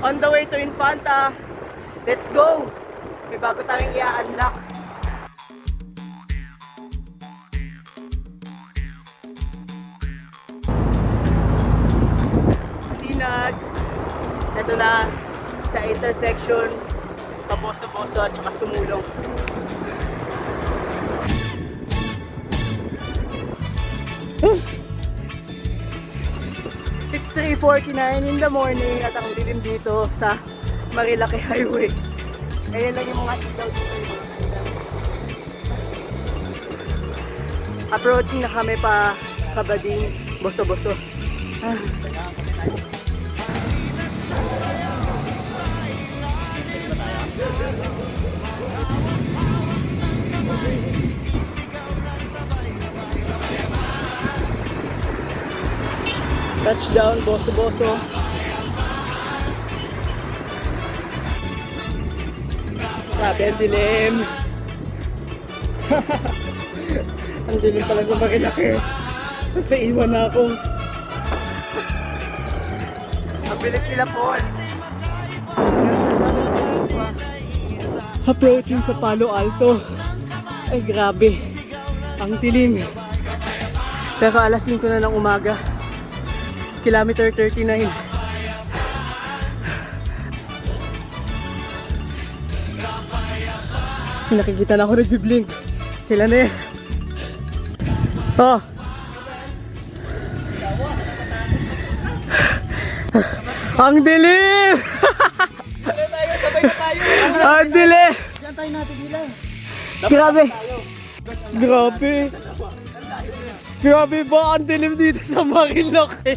On the way to Infanta. Let's go! May bago tayong i-unlock. Sinag. Ito na sa intersection. Paboso-boso at saka Sumulong. It's 3:49 in the morning at ang dilim dito sa Marilaki Highway. Ayan lang yung mga ilaw dito, yung mga ilaw. Approaching na kami pa Kabading, Boso-Boso. Touchdown, Boso-Boso. Grabe, ang dilim. Ang dilim pala sa Marilaki. Tapos naiwan na ako. Ang bilis nila, Paul. Approaching sa Palo Alto. Ay, grabe. Ang dilim. Pero alas 5 na ng umaga. Kilometer 39. Nakikita na ako nagbiblink. Sila na yan. Oh. Ang dilim! Ang dilim! Diyan tayo natin nila. Grabe. Grabe. Grabe ba ang dilim dito sa Marilaki?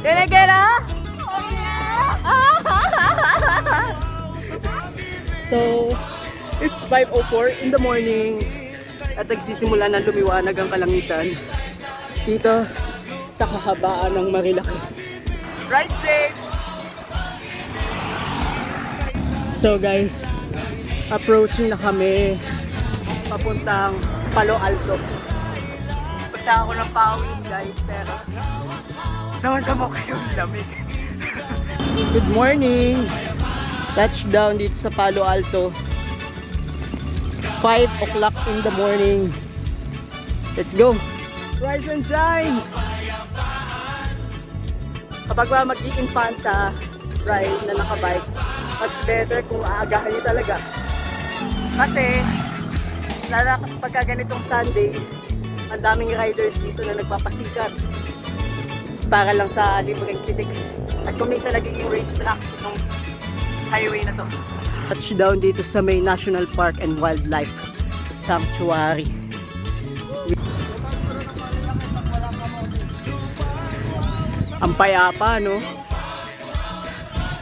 Can I get up? Oh yeah! So, it's 5:04 in the morning at nagsisimula na lumiwanag ang kalangitan dito sa kahabaan ng Marilaki. Right safe! So guys, approaching na kami papuntang Palo Alto. Basta ako ng pawis guys, pero naman kayo lamig. Good morning! Touchdown dito sa Palo Alto. 5 o'clock in the morning. Let's go! Rise and shine! Kapag ba mag-i-Infanta ride na nakabike, much better kung aagahan niyo talaga. Kasi, lalo pagka ganitong Sunday, ang daming riders dito na nagpapasikat para lang sa libreng kitik. At kung minsan nagiging racetrack itong highway na to. Touchdown dito sa May National Park and Wildlife Sanctuary. Ang payapa, no?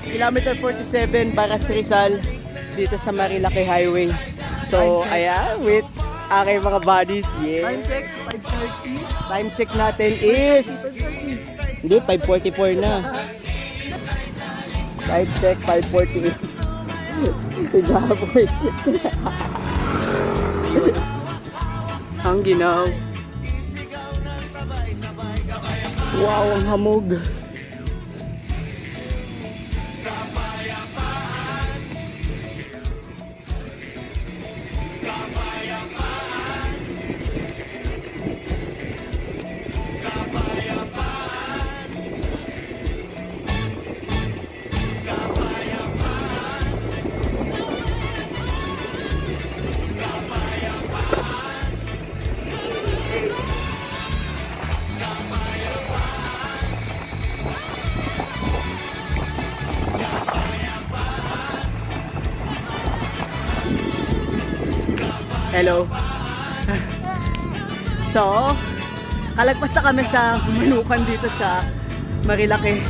Kilometer 47, Baras Rizal, dito sa Marilaki Highway. So, ayan, with aking mga buddies. Yeah. Time check, 5:30. Time check natin is... Hindi, 5:44 na. Time check, 5:48. Si Jaboy. Ang ginaw. Wow, ang hamog. Hello. So, kalagpas na kami sa Manukan dito sa Marilaki.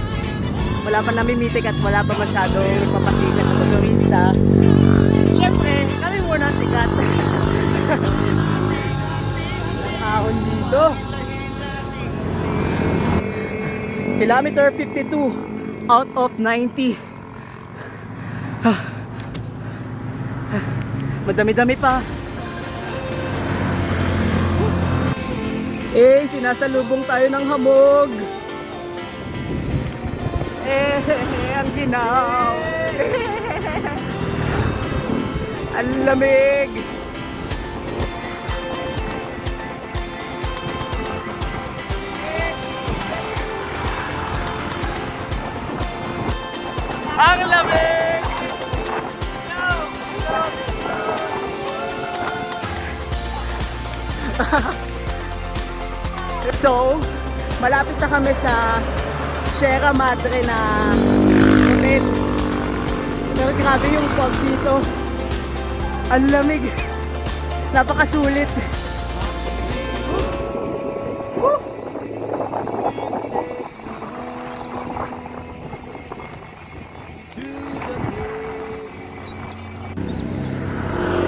Wala pa namin meeting at wala pa masyadong nagpapasikat na motorista. Siyempre, kami muna sikat. Ahon dito. Kilometer 52 out of 90. Madami-dami pa. Eh, sinasalubong tayo ng hamog. ang ginaw. Ang lamig. Ang lamig. So, malapit na kami sa Sierra Madre na hotel. Pero grabe yung fog dito. Ang lamig. Napakasulit. Woo!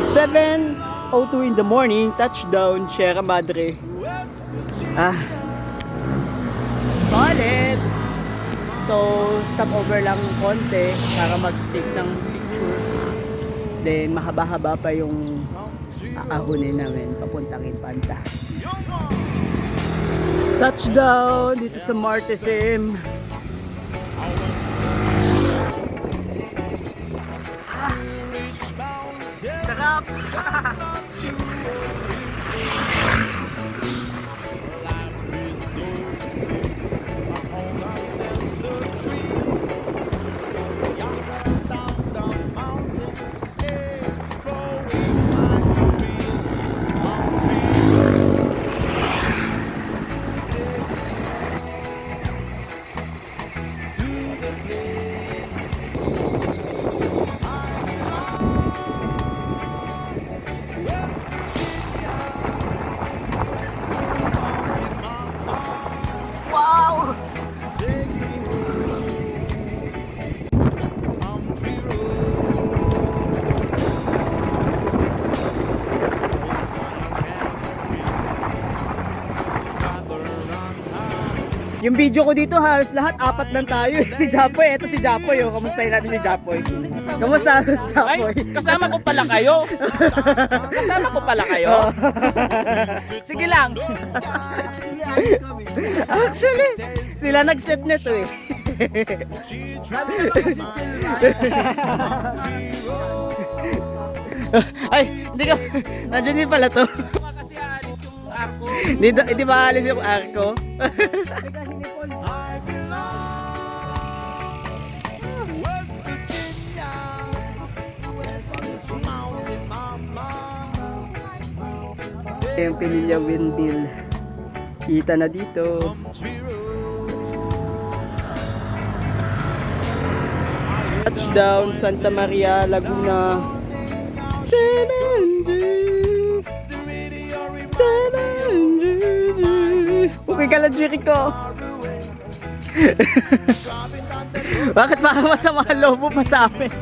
7:02 in the morning, touchdown, Sierra Madre. Solid! So, stop over lang konti para mag-take ng picture. Then, mahaba-haba pa yung aahunin namin papuntang Infanta. Touchdown dito sa Martesim. Sarap! Wow! Yung video ko dito halos lahat apat lang tayo. Si Japoy, eto si Japoy. Oh. Kamustahin natin si Japoy. Kamusta si Japoy? Ay, kasama ko pala kayo. Kasama ko pala kayo. Sige lang. Actually, sila nag-set nito eh. Ay, hindi ka. Nandiyan din pala to. Kasi alis yung arko. Hindi ba alis yung arko? Yung Pililla Windmill. Kita na dito. Touchdown, Santa Maria, Laguna. Okay ka lang, Jericho. Bakit baka masama ang lobo pa sa amin?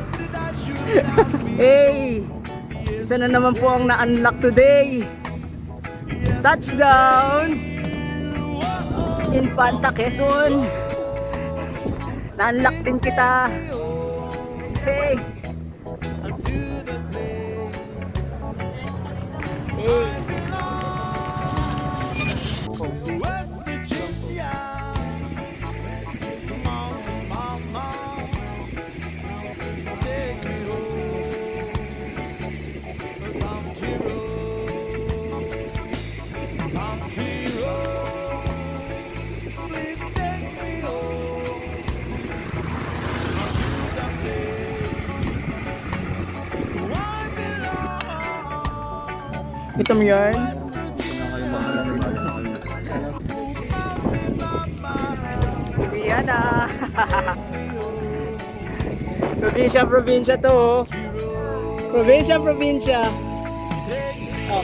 Hey! Isa na naman po ang na-unlock today. Touchdown! Infanta, Quezon. Na-unlock din kita. Hey! Hey! Ito mo yan? Viana! Probinsya to. Probinsya. Oh,